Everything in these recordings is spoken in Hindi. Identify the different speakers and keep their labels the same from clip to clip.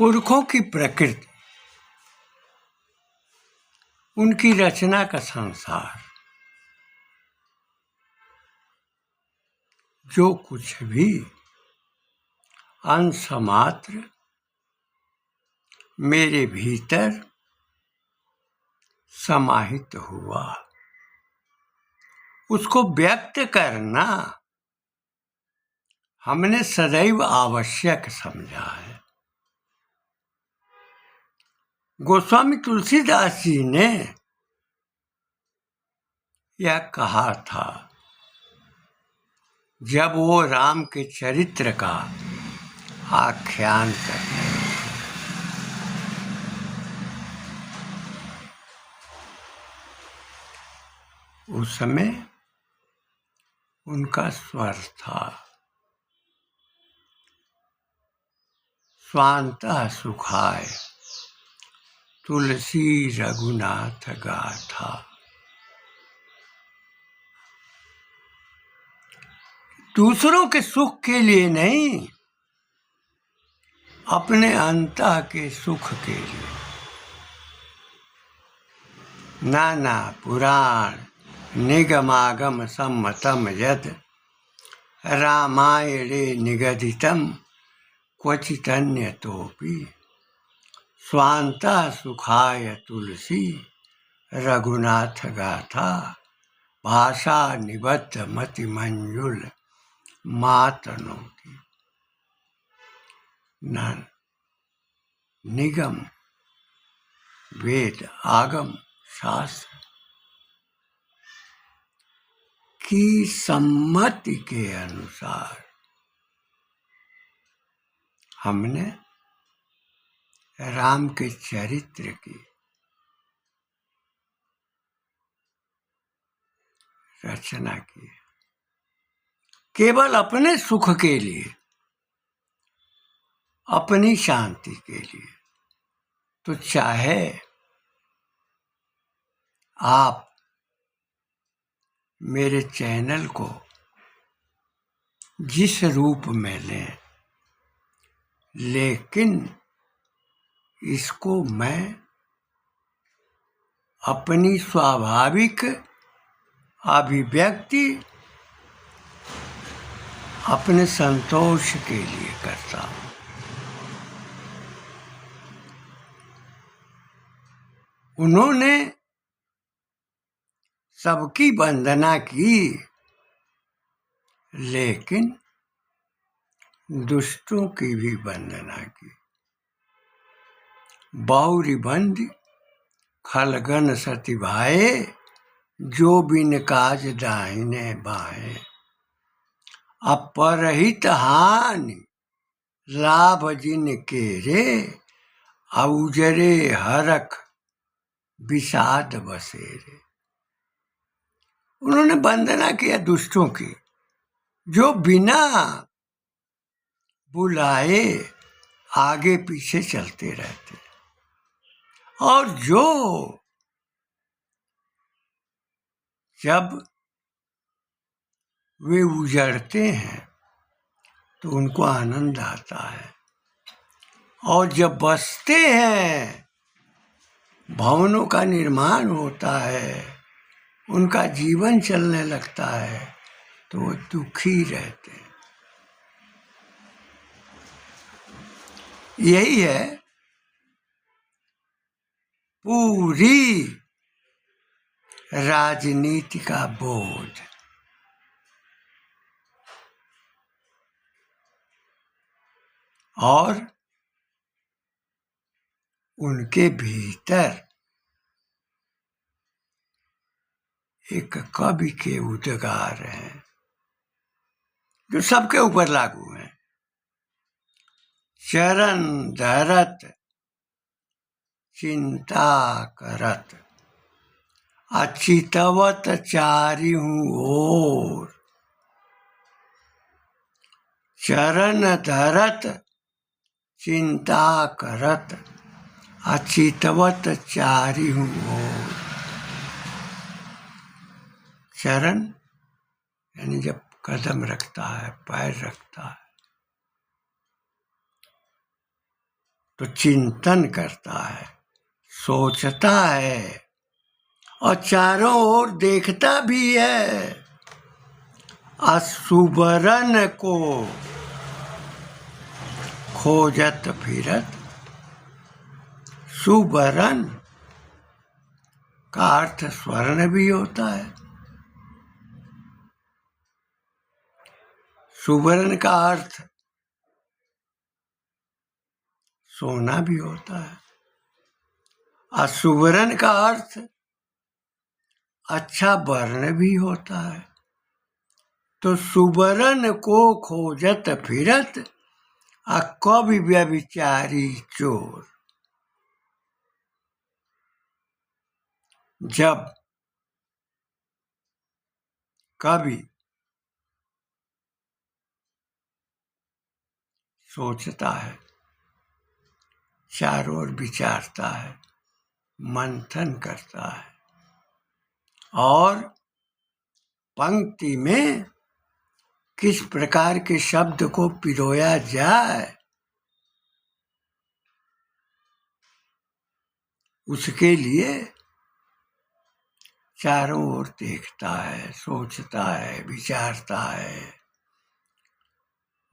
Speaker 1: पुरखों की प्रकृति, उनकी रचना का संसार, जो कुछ भी अंश मात्र मेरे भीतर समाहित हुआ, उसको व्यक्त करना हमने सदैव आवश्यक समझा है। गोस्वामी तुलसीदास जी ने यह कहा था जब वो राम के चरित्र का आख्यान करते थे। उस समय उनका स्वर था स्वांतः सुखाय तुलसी रघुनाथ गाथा। दूसरों के सुख के लिए नहीं, अपने अंतः के सुख के लिए। नाना पुराण निगमागम सम्मतम यद रामायणे निगदितम क्वचिदन्यतोपि स्वांतः सुखाय तुलसी रघुनाथ गाथा भाषा निबद्ध मति मंजुल मातनोति। निगम वेद आगम शास्त्र की सम्मति के अनुसार हमने राम के चरित्र की रचना की, केवल अपने सुख के लिए, अपनी शांति के लिए। तो चाहे आप मेरे चैनल को जिस रूप में लें, लेकिन इसको मैं अपनी स्वाभाविक अभिव्यक्ति, अपने संतोष के लिए करता हूँ। उन्होंने सबकी वंदना की, लेकिन दुष्टों की भी वंदना की। बाउरी बंदी खलगन सती भाए, जो बिन काज दाहिने बाहे। अपरहित हानि लाभ जिन केरे, औजरे हरख विषाद बसेरे। उन्होंने वंदना किया दुष्टों की, जो बिना बुलाए आगे पीछे चलते रहते, और जो जब वे उजड़ते हैं तो उनको आनंद आता है, और जब बसते हैं, भवनों का निर्माण होता है, उनका जीवन चलने लगता है, तो वो दुखी रहते हैं। यही है पूरी राजनीति का बोध। और उनके भीतर एक कवि के उद्गार हैं जो सबके ऊपर लागू हैं। चरण धरत चिंता करत, अचितवत चारि हूँ ओर। चरण धरत चिंता करत, अचितवत चारि हूँ ओर। चरण यानी जब कदम रखता है, पैर रखता है, तो चिंतन करता है, सोचता है और चारों ओर देखता भी है। असुबरन को खोजत फिरत। सुबरन का अर्थ स्वर्ण भी होता है, सुवर्ण का अर्थ सोना भी होता है, असुवर्ण का अर्थ अच्छा वर्ण भी होता है। तो सुवर्ण को खोजत फिरत कवि व्यभिचारी चोर। जब कवि सोचता है, चारों ओर विचारता है, मंथन करता है और पंक्ति में किस प्रकार के शब्द को पिरोया जाए उसके लिए चारों ओर देखता है, सोचता है, विचारता है,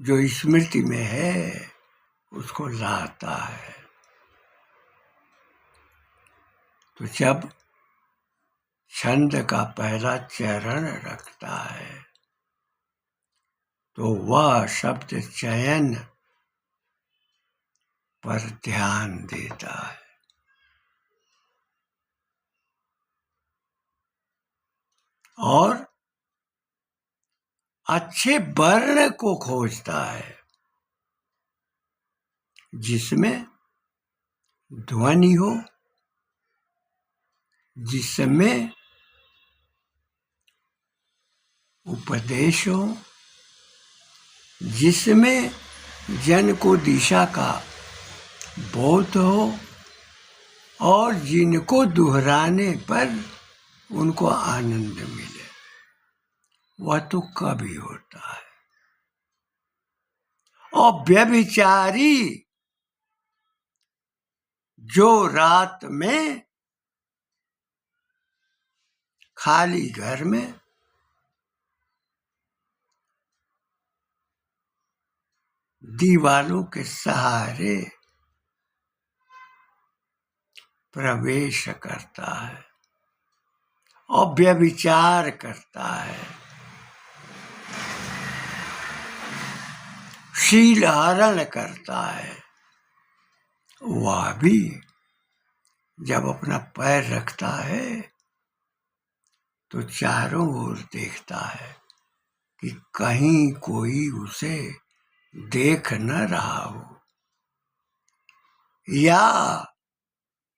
Speaker 1: जो स्मृति में है उसको लाता है। तो जब छंद का पहला चरण रखता है तो वह शब्द चयन पर ध्यान देता है और अच्छे वर्ण को खोजता है जिसमें ध्वनि हो, जिसमें उपदेश हो, जिसमें जन को दिशा का बोध हो और जिनको दोहराने पर उनको आनंद मिले, वह तो कवि होता है। और व्यभिचारी जो रात में खाली घर में दीवालों के सहारे प्रवेश करता है और व्यभिचार करता है, शील हरण करता है, वह भी जब अपना पैर रखता है तो चारों ओर देखता है कि कहीं कोई उसे देख न रहा हो, या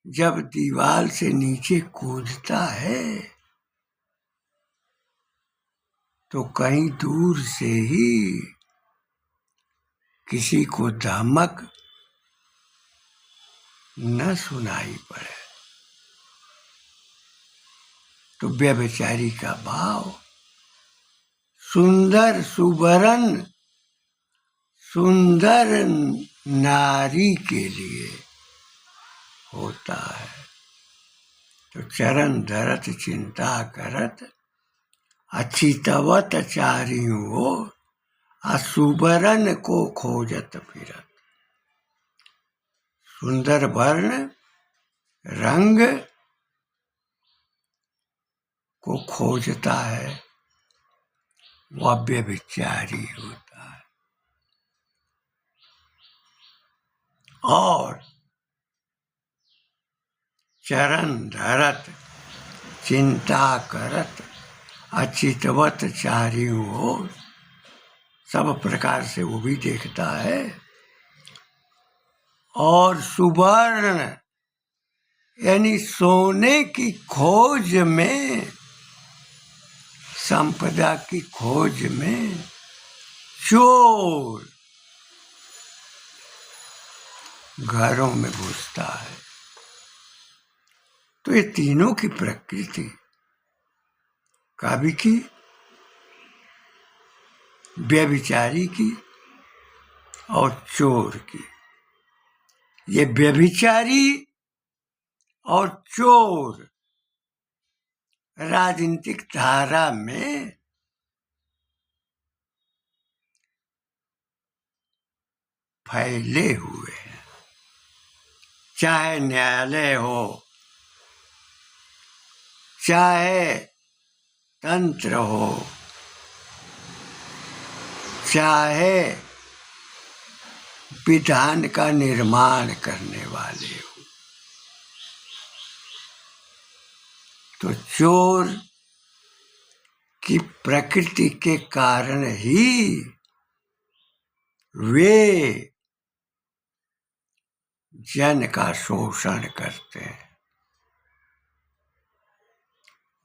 Speaker 1: जब दीवार से नीचे कूदता है तो कहीं दूर से ही किसी को धमक न सुनाई पड़े। तो व्यभिचारी का भाव सुंदर सुवर्ण सुंदर नारी के लिए होता है। तो चरण धरत चिंता करत अचितवत चारियों ओर असुवर्ण को खोजत फिरत। सुंदर वर्ण रंग को खोजता है, वह व्यभिचारी होता है। और चरण धरत चिंता करत अचितवत चारियों ओर, सब प्रकार से वो भी देखता है। और सुवर्ण यानी सोने की खोज में, संपदा की खोज में चोर घरों में घुसता है। तो ये तीनों की प्रकृति, कवि की, व्यभिचारी की और चोर की, ये व्यभिचारी और चोर राजनीतिक धारा में फैले हुए हैं। चाहे न्यायालय हो, चाहे तंत्र हो, चाहे विधान का निर्माण करने वाले हो, तो चोर की प्रकृति के कारण ही वे जन का शोषण करते हैं,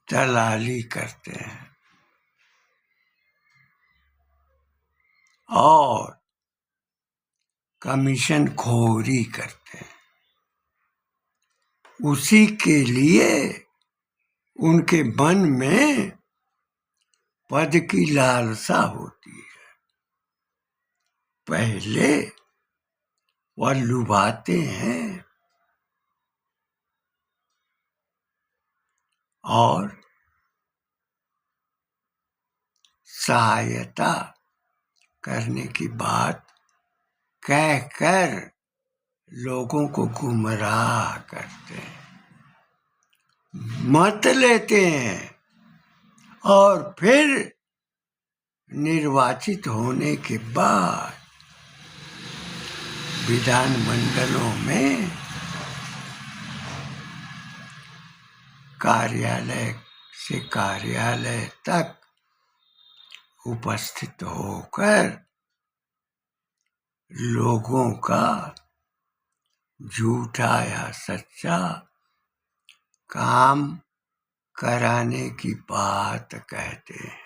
Speaker 1: दलाली करते हैं और कमीशन खोरी करते हैं। उसी के लिए उनके मन में पद की लालसा होती है। पहले वह लुभाते हैं और सहायता करने की बात कहकर लोगों को गुमराह करते हैं, मत लेते हैं और फिर निर्वाचित होने के बाद विधान मंडलों में कार्यालय से कार्यालय तक उपस्थित होकर लोगों का झूठा या सच्चा काम कराने की बात कहते हैं।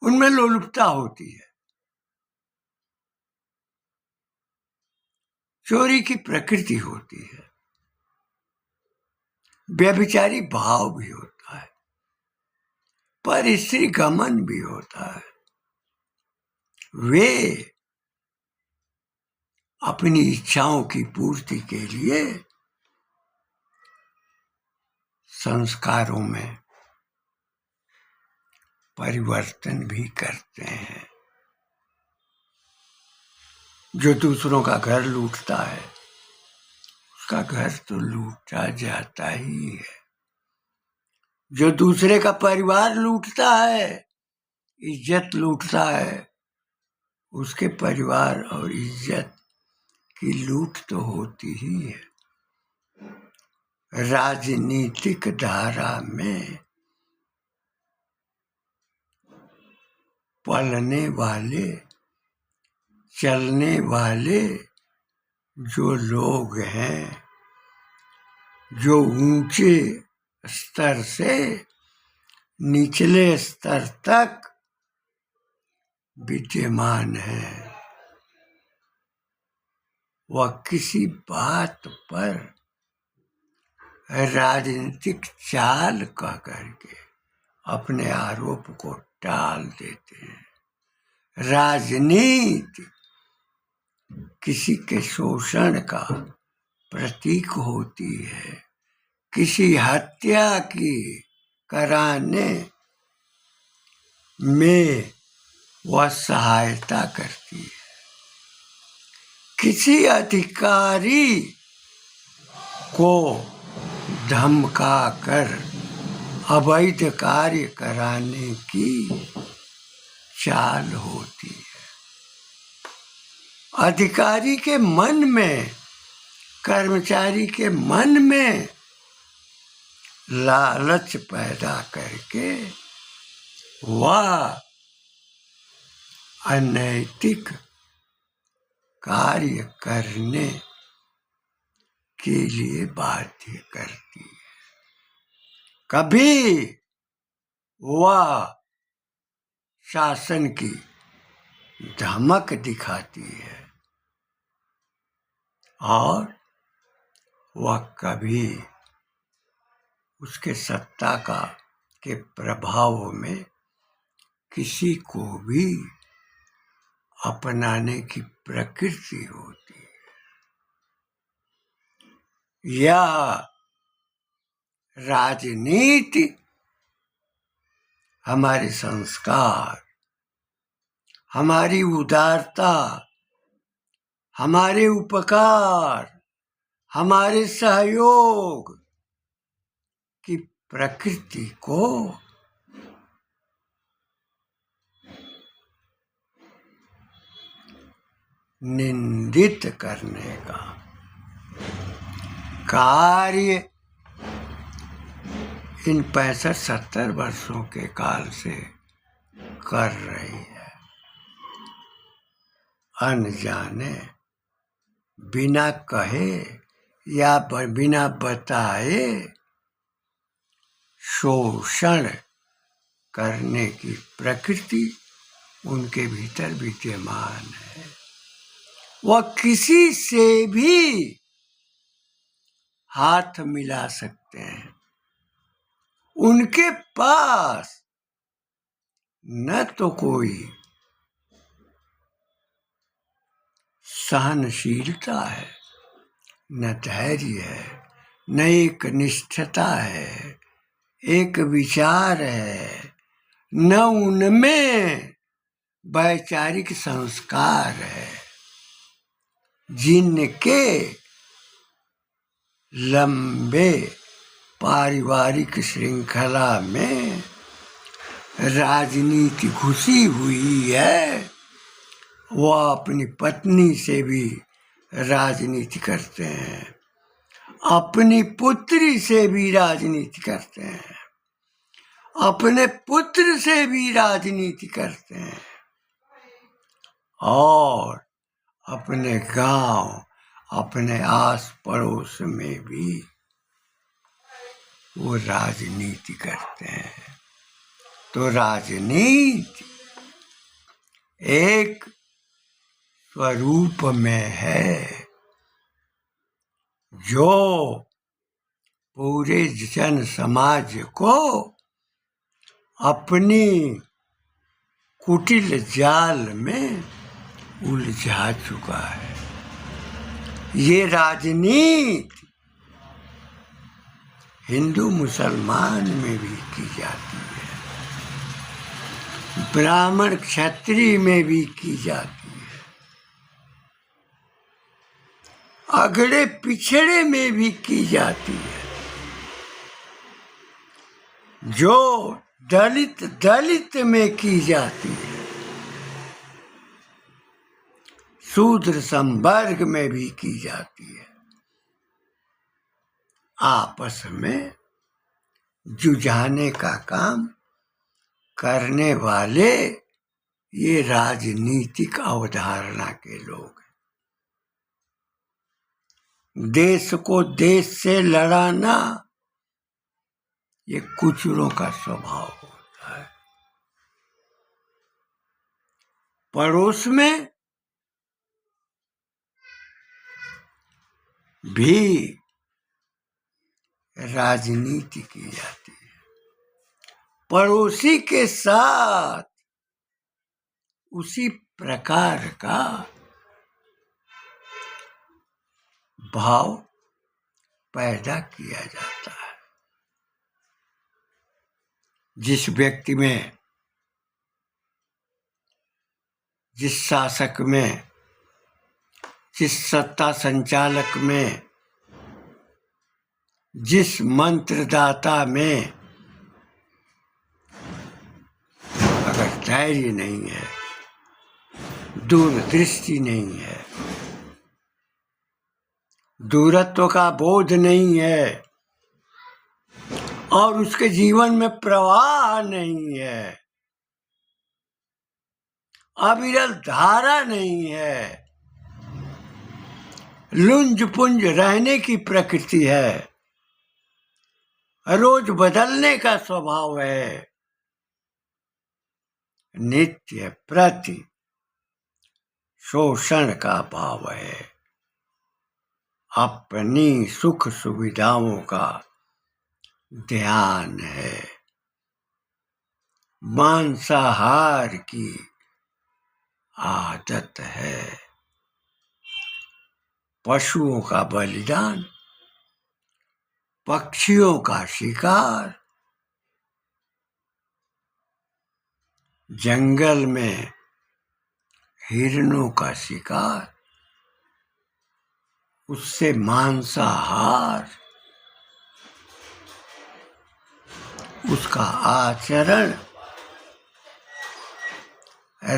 Speaker 1: उनमें लोलुपता होती है। चोरी की प्रकृति होती है, व्यभिचारी भाव भी होता है, पर स्त्री गमन भी होता है। वे अपनी इच्छाओं की पूर्ति के लिए संस्कारों में परिवर्तन भी करते हैं। जो दूसरों का घर लूटता है, उसका घर तो लूटा जाता ही है। जो दूसरे का परिवार लूटता है, इज्जत लूटता है, उसके परिवार और इज्जत की लूट तो होती ही है। राजनीतिक धारा में पलने वाले, चलने वाले जो लोग हैं, जो ऊंचे स्तर से निचले स्तर तक विद्यमान है, वह किसी बात पर राजनीतिक चाल कह करके अपने आरोप को टाल देते हैं। राजनीति किसी के शोषण का प्रतीक होती है, किसी हत्या की कराने में वह सहायता करती है, किसी अधिकारी को धमका कर अवैध कार्य कराने की चाल होती है। अधिकारी के मन में, कर्मचारी के मन में लालच पैदा करके वह अनैतिक कार्य करने के लिए बाध्य करती है। कभी वह शासन की धमक दिखाती है और वह कभी उसके सत्ता के प्रभाव में किसी को भी अपनाने की प्रकृति होती है। यह राजनीति हमारे संस्कार, हमारी उदारता, हमारे उपकार, हमारे सहयोग की प्रकृति को निंदित करने का कार्य इन 65-70 वर्षों के काल से कर रही है। अनजाने, बिना कहे या बिना बताए शोषण करने की प्रकृति उनके भीतर विद्यमान है। वह किसी से भी हाथ मिला सकते हैं। उनके पास न तो कोई सहनशीलता है, न धैर्य है, न एक निष्ठता है, एक विचार है, न उनमें वैचारिक संस्कार है, जिनके लंबे पारिवारिक श्रृंखला में राजनीति घुसी हुई है। वह अपनी पत्नी से भी राजनीति करते हैं, अपनी पुत्री से भी राजनीति करते हैं, अपने पुत्र से भी राजनीति करते हैं, और अपने गांव, अपने आस पड़ोस में भी वो राजनीति करते हैं। तो राजनीति एक स्वरूप में है जो पूरे जन समाज को अपनी कुटिल जाल में उलझा चुका है। ये राजनीति हिंदू मुसलमान में भी की जाती है, ब्राह्मण क्षत्रिय में भी की जाती है, अगड़े पिछड़े में भी की जाती है। जो दलित में की जाती है, शूद्र संवर्ग में भी की जाती है। आपस में जुझाने का काम करने वाले ये राजनीतिक अवधारणा के लोग हैं। देश को देश से लड़ाना ये कुचरों का स्वभाव होता है। पड़ोस में भी राजनीति की जाती है। पड़ोसी के साथ उसी प्रकार का भाव पैदा किया जाता है। जिस व्यक्ति में, जिस शासक में, जिस सत्ता संचालक में, जिस मंत्रदाता में अगर धैर्य नहीं है, दूरदृष्टि नहीं है, दूरत्व का बोध नहीं है, और उसके जीवन में प्रवाह नहीं है, अविरल धारा नहीं है, लुंज पुंज रहने की प्रकृति है, रोज बदलने का स्वभाव है, नित्य प्रति शोषण का भाव है, अपनी सुख सुविधाओं का ध्यान है, मांसाहार की आदत है, पशुओं का बलिदान पक्षियों का शिकार, जंगल में हिरणों का शिकार, उससे मांसाहार, उसका आचरण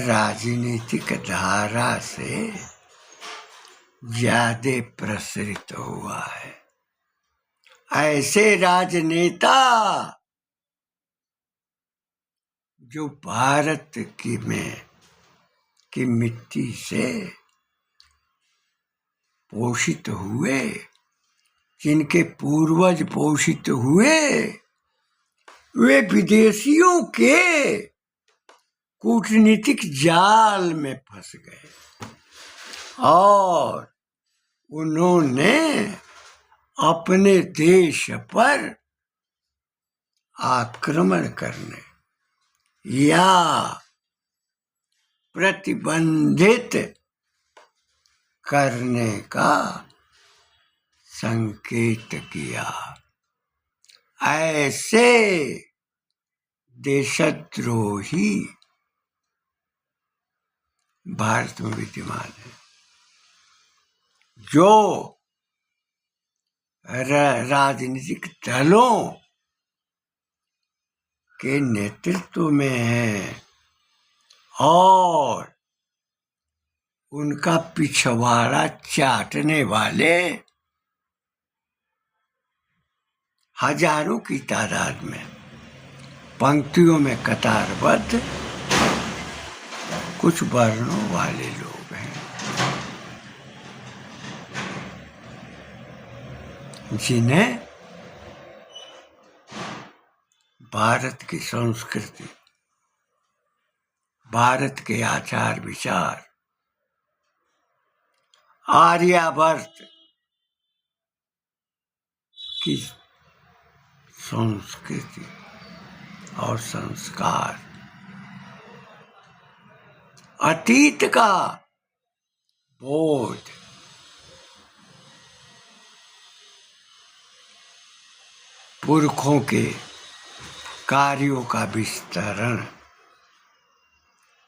Speaker 1: राजनीतिक धारा से ज्यादा प्रसरित हुआ है। ऐसे राजनेता जो भारत की मिट्टी से पोषित हुए, जिनके पूर्वज पोषित हुए, वे विदेशियों के कूटनीतिक जाल में फंस गए और उन्होंने अपने देश पर आक्रमण करने या प्रतिबंधित करने का संकेत किया। ऐसे देशद्रोही भारत में विद्यमान है, जो राजनीतिक दलों के नेतृत्व में है और उनका पिछवाड़ा चाटने वाले हजारों की तादाद में पंक्तियों में कतारबद्ध कुछ वर्णों वाले लोग हैं, जिन्हें भारत की संस्कृति, भारत के आचार विचार, आर्यावर्त की संस्कृति और संस्कार, अतीत का बोध, पुरखों के कार्यों का विस्तरण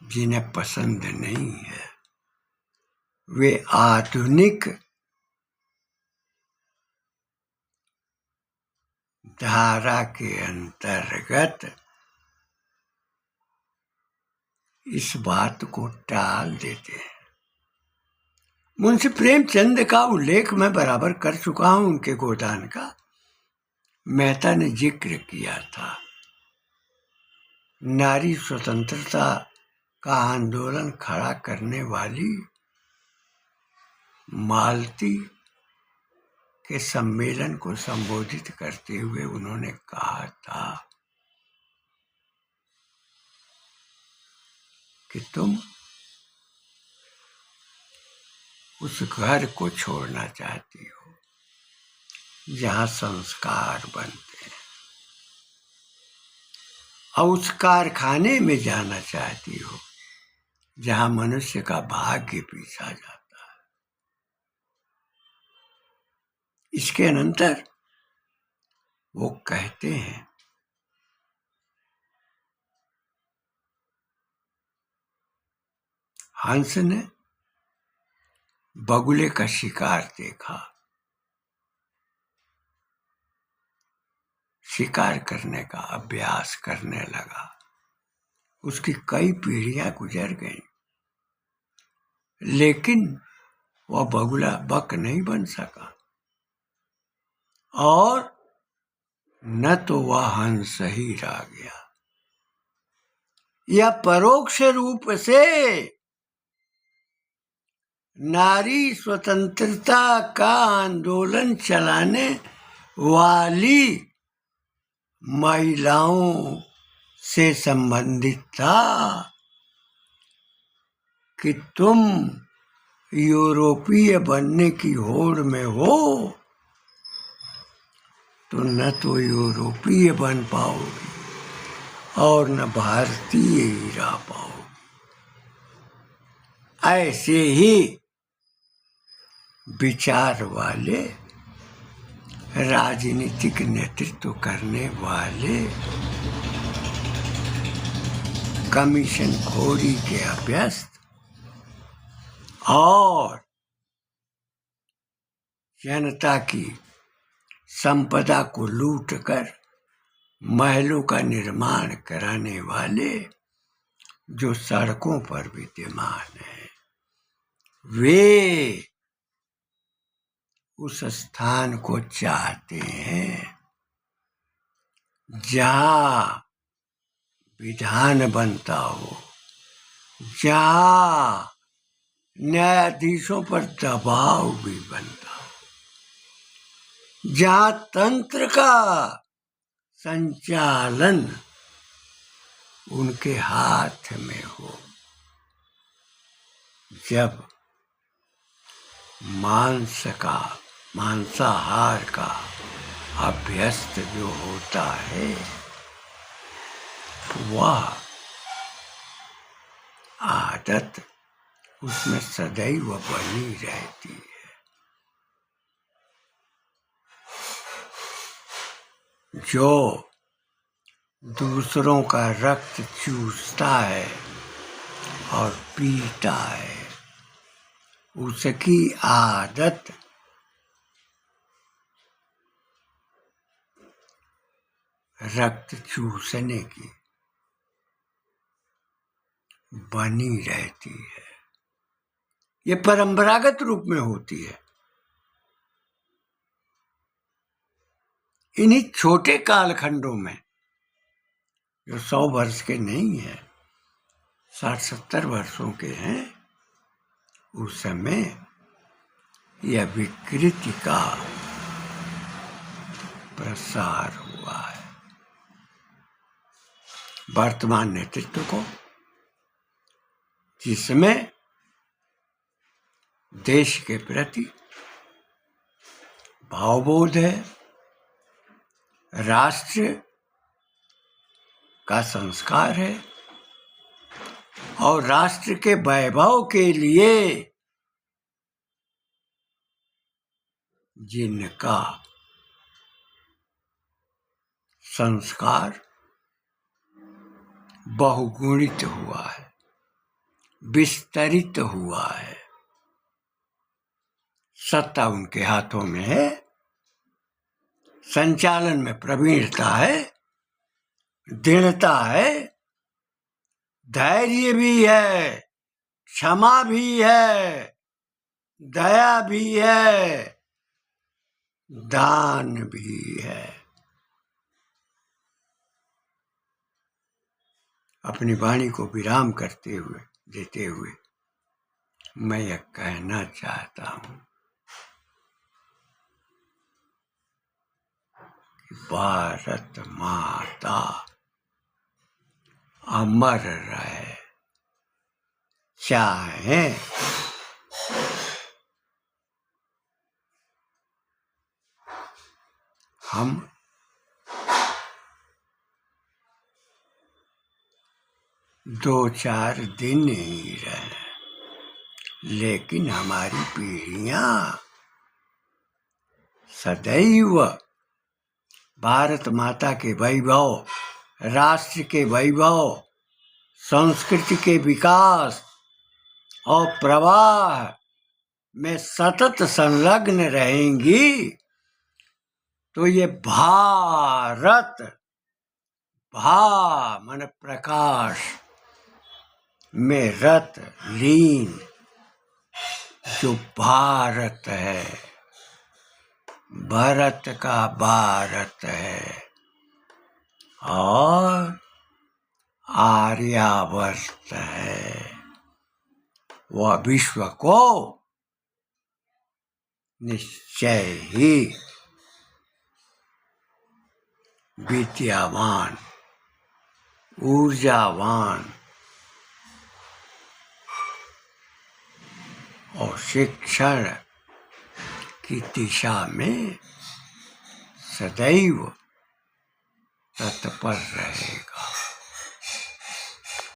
Speaker 1: जिन्हें पसंद नहीं है, वे आधुनिक धारा के अंतर्गत इस बात को टाल देते हैं। मुंशी प्रेमचंद का उल्लेख मैं बराबर कर चुका हूं, उनके गोदान का मेहता ने जिक्र किया था। नारी स्वतंत्रता का आंदोलन खड़ा करने वाली मालती के सम्मेलन को संबोधित करते हुए उन्होंने कहा था कि तुम उस घर को छोड़ना चाहती हो जहां संस्कार बनते हैं, और उस कारखाने में जाना चाहती हो जहां मनुष्य का भाग्य पीसा जाता है। इसके अनंतर वो कहते हैं, हंस ने बगुले का शिकार देखा, शिकार करने का अभ्यास करने लगा। उसकी कई पीढ़ियां गुजर गईं, लेकिन वह बगुला बक नहीं बन सका और न तो वह हंस ही रह गया। यह परोक्ष रूप से नारी स्वतंत्रता का आंदोलन चलाने वाली महिलाओं से संबंधित था कि तुम यूरोपीय बनने की होड़ में हो तो न तो यूरोपीय बन पाओगी और न भारतीय ही रह पाओगी। ऐसे ही विचार वाले राजनीतिक नेतृत्व करने वाले कमीशन खोरी के अभ्यस्त और जनता की संपदा को लूटकर महलों का निर्माण कराने वाले जो सड़कों पर विद्यमान हैं, वे उस स्थान को चाहते हैं जहाँ विधान बनता हो, जहाँ न्यायाधीशों पर दबाव भी बनता हो, जहाँ तंत्र का संचालन उनके हाथ में हो। जब मांसाहार का अभ्यस्त जो होता है, वह आदत उसमें सदैव बनी रहती है। जो दूसरों का रक्त चूसता है और पीता है, उसकी आदत रक्त चूसने की बनी रहती है। ये परंपरागत रूप में होती है। इन्हीं छोटे कालखंडों में, जो 100 वर्ष के नहीं है, 60-70 वर्षों के हैं, उस समय यह विकृति का प्रसार हुआ है। वर्तमान नेतृत्व को, जिसमें देश के प्रति भावबोध है, राष्ट्र का संस्कार है और राष्ट्र के वैभव के लिए जिनका संस्कार बहुगुणित हुआ है, विस्तरित हुआ है, सत्ता उनके हाथों में है, संचालन में प्रवीणता है, दृढ़ता है, धैर्य भी है, क्षमा भी है, दया भी है, दान भी है। अपनी वाणी को विराम देते हुए मैं यह कहना चाहता हूँ कि भारत माता अमर रहे, चाहे हम दो चार दिन ही रहे, लेकिन हमारी पीढ़ियां सदैव भारत माता के वैभव, राष्ट्र के वैभव, संस्कृति के विकास और प्रवाह में सतत संलग्न रहेंगी। तो ये भारत, भा मन प्रकाश में रत लीन जो भारत है, भरत का भारत है और आर्यावर्त है, वह विश्व को निश्चय ही विद्यावान, ऊर्जावान और शिक्षण की दिशा में सदैव तत्पर रहेगा।